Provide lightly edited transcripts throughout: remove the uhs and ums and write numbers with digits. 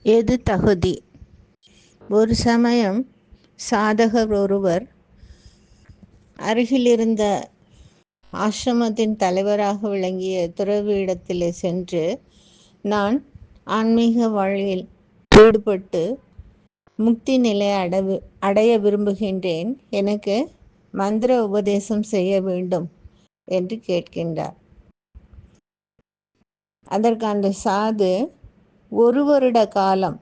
எது தகுதி? ஒரு சமயம் சாதகர் ஒருவர் அருகிலிருந்த ஆசிரமத்தின் தலைவராக விளங்கிய துறவியிடத்திலே சென்று, நான் ஆன்மீக வாழ்வில் ஈடுபட்டு முக்தி நிலை அடைய விரும்புகின்றேன், எனக்கு மந்திர உபதேசம் செய்ய வேண்டும் என்று கேட்கின்றார். அதற்கு அந்த சாது ஒரு வருட காலம்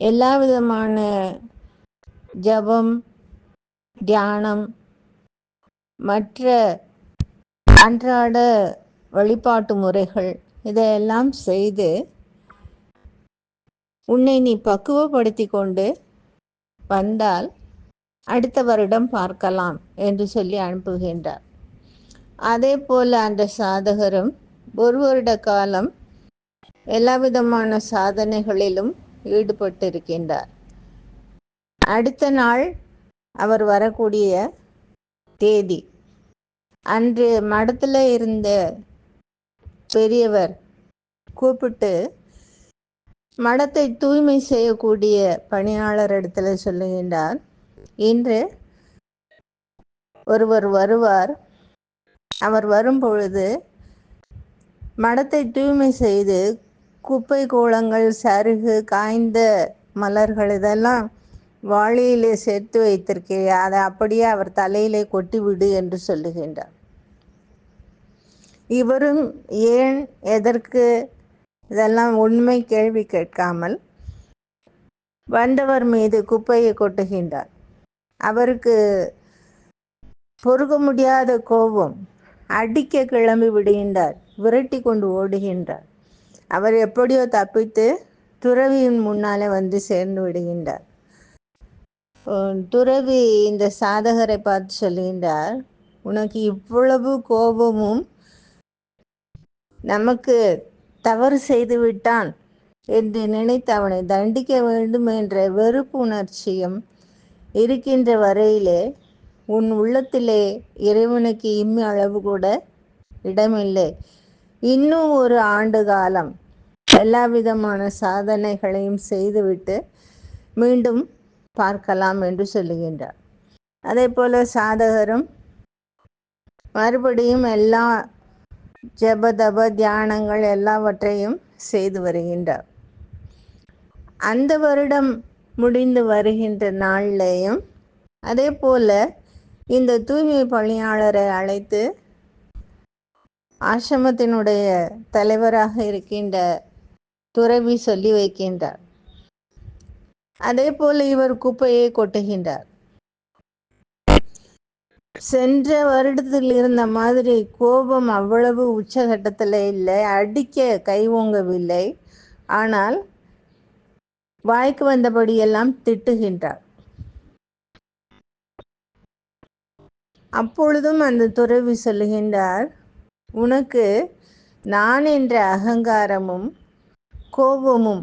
எல்லா விதமான ஜபம், தியானம், மற்ற அன்றாட வழிபாட்டு முறைகள் இதையெல்லாம் செய்து உன்னை நீ பக்குவப்படுத்தி கொண்டு வந்தால் அடுத்த வருடம் பார்க்கலாம் என்று சொல்லி அனுப்புகின்றார். அதே போல அந்த சாதகரும் ஒரு வருட காலம் எல்லா விதமான சாதனைகளிலும் ஈடுபட்டிருக்கின்றார். அடுத்த நாள் அவர் வரக்கூடிய தேதி அன்று மடத்தில் இருந்த பெரியவர் கூப்பிட்டு மடத்தை தூய்மை செய்யக்கூடிய பணியாளர் இடத்துல சொல்லுகின்றார், இன்று ஒருவர் வருவார், அவர் வரும்பொழுது மடத்தை தூய்மை செய்து குப்பை கூளங்கள், சருகு, காய்ந்த மலர்கள் இதெல்லாம் வாளியிலே சேர்த்து வைத்திருக்கிறேன், அதை அப்படியே அவர் தலையிலே கொட்டிவிடு என்று சொல்லுகின்றார். இவரும் ஏன், எதற்கு, இதெல்லாம் உண்மை கேள்வி கேட்காமல் வந்தவர் மீது குப்பையை கொட்டுகின்றார். அவருக்கு பொறுக்க முடியாத கோபம், அடிக்க கிளம்பி விடுகின்றார், விரட்டி கொண்டு ஓடுகின்றார். அவர் எப்படியோ தப்பித்து துறவியின் முன்னாலே வந்து சேர்ந்து விடுகின்றார். துறவி இந்த சாதகரை பார்த்து சொல்லுகின்றார், உனக்கு இவ்வளவு கோபமும் நமக்கு தவறு செய்து விட்டான் என்று நினைத்து அவனை தண்டிக்க வேண்டும் என்ற வெறுப்பு உணர்ச்சியும் இருக்கின்ற வரையிலே உன் உள்ளத்திலே இறைவனுக்கு இம்மி அளவு கூட இடமில்லை. இன்னும் ஒரு ஆண்டு காலம் எல்லா விதமான சாதனைகளையும் செய்துவிட்டு மீண்டும் பார்க்கலாம் என்று சொல்லுகின்றார். அதே போல சாதகரும் மறுபடியும் எல்லா ஜபதப தியானங்கள் எல்லாவற்றையும் செய்து வருகின்றார். அந்த வருடம் முடிந்து வருகின்ற நாளிலேயும் அதே போல இந்த தூய்மை பணியாளரை அழைத்து ஆசிரமத்தினுடைய தலைவராக இருக்கின்ற துறவி சொல்லி வைக்கின்றார். அதே போல இவர் குப்பையை கொட்டுகின்றார். சென்ற வருடத்தில் இருந்த மாதிரி கோபம் அவ்வளவு உச்சகட்டத்தில் இல்லை, அடிக்க கை ஓங்கவில்லை, ஆனால் வாய்க்கு வந்தபடியெல்லாம் திட்டுகின்றார். அப்பொழுதும் அந்த துறவி சொல்லுகின்றார், உனக்கு நான் என்ற அகங்காரமும் கோபமும்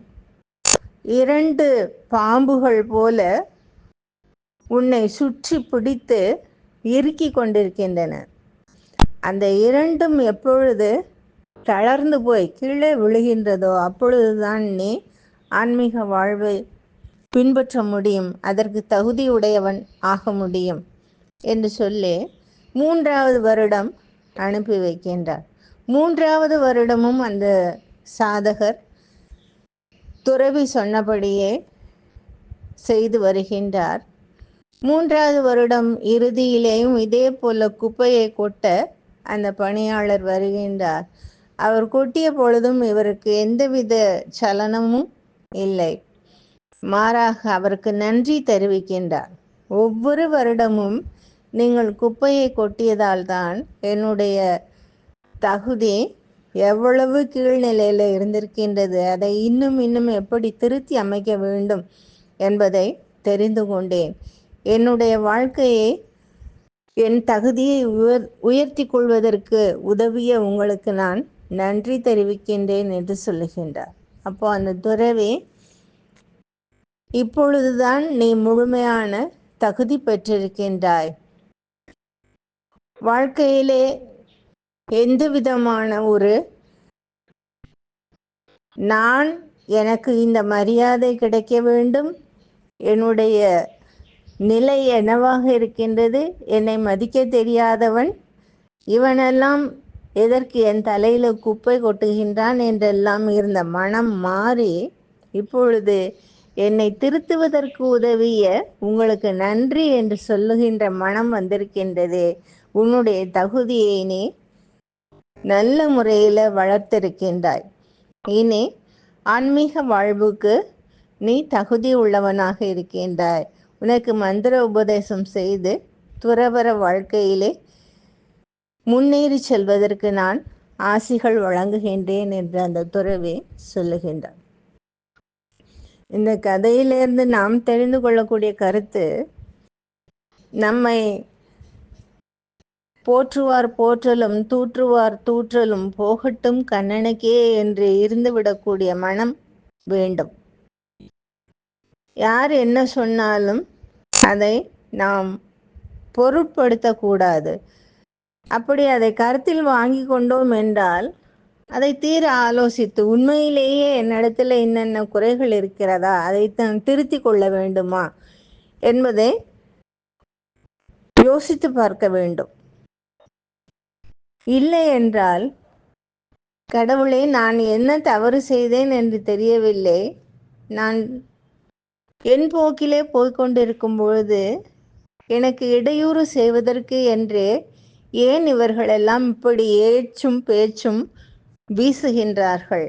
இரண்டு பாம்புகள் போல உன்னை சுற்றி பிடித்து இறுக்கி கொண்டிருக்கின்றன. அந்த இரண்டும் எப்பொழுது தளர்ந்து போய் கீழே விழுகின்றதோ அப்பொழுதுதான் நீ ஆன்மீக வாழ்வை பின்பற்ற முடியும், அதற்கு தகுதியுடையவன் ஆக முடியும் என்று சொல்லி 3வது வருடம் அனுப்பி வைக்கின்றார். 3வது வருடமும் அந்த சாதகர் துறவி சொன்னபடியே செய்து வருகின்றார். 3வது வருடம் இறுதியிலேயும் இதே போல குப்பையை கொட்ட அந்த பணியாளர் வருகின்றார். அவர் கொட்டிய பொழுதும் இவருக்கு எந்தவித சலனமும் இல்லை, மாறாக அவருக்கு நன்றி தெரிவிக்கின்றார். ஒவ்வொரு வருடமும் நீங்கள் குப்பையை கொட்டியதால் தான் என்னுடைய தகுதி எவ்வளவு கீழ்நிலையில் இருந்திருக்கின்றது, அதை இன்னும் இன்னும் எப்படி திருத்தி அமைக்க வேண்டும் என்பதை தெரிந்து கொண்டேன். என்னுடைய வாழ்க்கையை, என் தகுதியை உயர்த்தி கொள்வதற்கு உதவிய உங்களுக்கு நான் நன்றி தெரிவிக்கின்றேன் என்று சொல்லுகின்றார். அப்போ அந்த துறவி, இப்பொழுதுதான் நீ முழுமையான தகுதி பெற்றிருக்கின்றாய், வாழ்க்கையிலே எந்த விதமான ஒரு நான் எனக்கு இந்த மரியாதை கிடைக்க வேண்டும், என்னுடைய நிலை என்னவாக இருக்கின்றது, என்னை மதிக்க தெரியாதவன் இவனெல்லாம் எதற்கு என் தலையில் குப்பை கொட்டுகின்றான் என்றெல்லாம் இருந்த மனம் மாறி இப்பொழுது என்னை திருத்துவதற்கு உதவிய உங்களுக்கு நன்றி என்று சொல்லுகின்ற மனம் வந்திருக்கின்றது. உன்னுடைய தகுதியை நீ நல்ல முறையில் வளர்த்திருக்கின்றாய். இனி ஆன்மீக வாழ்வுக்கு நீ தகுதி உள்ளவனாக இருக்கின்றாய். உனக்கு மந்திர உபதேசம் செய்து துறவற வாழ்க்கையிலே முன்னேறி செல்வதற்கு நான் ஆசிகள் வழங்குகின்றேன் என்று அந்த துறவி சொல்லுகின்றார். இந்த கதையிலிருந்து நாம் தெரிந்து கொள்ளக்கூடிய கருத்து, நம்மை போற்றுவார் போற்றலும் தூற்றுவார் தூற்றலும் போகட்டும் கண்ணனுக்கே என்று இருந்துவிடக்கூடிய மனம் வேண்டும். யார் என்ன சொன்னாலும் அதை நாம் பொருட்படுத்தக்கூடாது. அப்படி அதை கருத்தில் வாங்கி கொண்டோம் என்றால் அதை தீர ஆலோசித்து உண்மையிலேயே என்னிடத்தில் என்னென்ன குறைகள் இருக்கிறதா, அதை திருத்தி கொள்ள வேண்டுமா என்பதை யோசித்து பார்க்க வேண்டும். இல்லை என்றால், கடவுளே நான் என்ன தவறு செய்தேன் என்று தெரியவில்லை, நான் என் போக்கிலே போய்கொண்டிருக்கும் பொழுது எனக்கு இடையூறு செய்வதற்கு என்று ஏன் இவர்களெல்லாம் இப்படி ஏச்சும் பேச்சும் வீசுகின்றார்கள்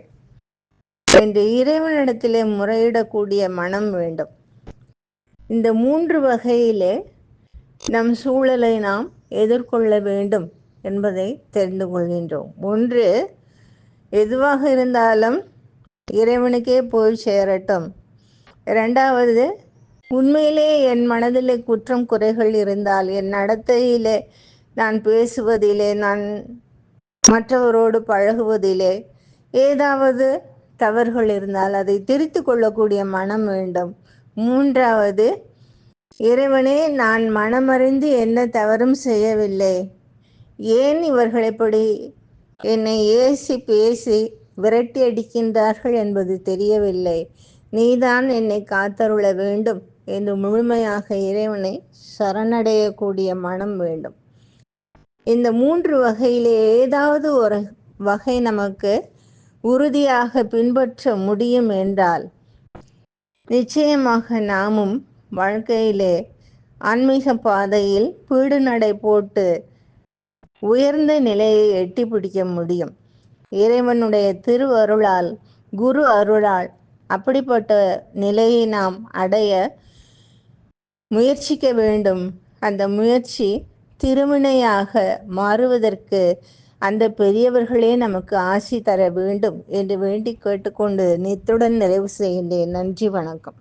என்று இறைவனிடத்திலே முறையிடக்கூடிய மனம் வேண்டும். இந்த 3 வகையிலே நம் சூழலை நாம் எதிர்கொள்ள வேண்டும் என்பதை தெரிந்து கொள்கின்றோம். ஒன்று, எதுவாக இருந்தாலும் இறைவனுக்கே போய் சேரட்டும். இரண்டாவது, உண்மையிலே என் மனதிலே குற்றம் குறைகள் இருந்தால், என் நடத்தையிலே, நான் பேசுவதிலே, நான் மற்றவரோடு பழகுவதிலே ஏதாவது தவறுகள் இருந்தால் அதை திருத்தி கொள்ளக்கூடிய மனம் வேண்டும். மூன்றாவது, இறைவனே நான் மனமறிந்து என்ன தவறும் செய்யவில்லை, ஏன் இவர்கள் இப்படி என்னை ஏசி பேசி விரட்டி அடிக்கின்றார்கள் என்பது தெரியவில்லை, நீதான் என்னை காத்தருள வேண்டும் என்று முழுமையாக இறைவனை சரணடையக்கூடிய மனம் வேண்டும். இந்த 3 வகையிலே ஏதாவது ஒரு வகை நமக்கு உறுதியாக பின்பற்ற முடியும் என்றால் நிச்சயமாக நாமும் வாழ்க்கையிலே ஆன்மீக பாதையில் பீடு நடை போட்டு உயர்ந்த நிலையை எட்டி பிடிக்க முடியும். இறைவனுடைய திருவருளால், குரு அருளால் அப்படிப்பட்ட நிலையை நாம் அடைய முயற்சிக்க வேண்டும். அந்த முயற்சி திருவினையாக மாறுவதற்கு அந்த பெரியவர்களே நமக்கு ஆசி தர வேண்டும் என்று வேண்டி கேட்டுக்கொண்டு இத்துடன் நிறைவு செய்கின்றேன். நன்றி, வணக்கம்.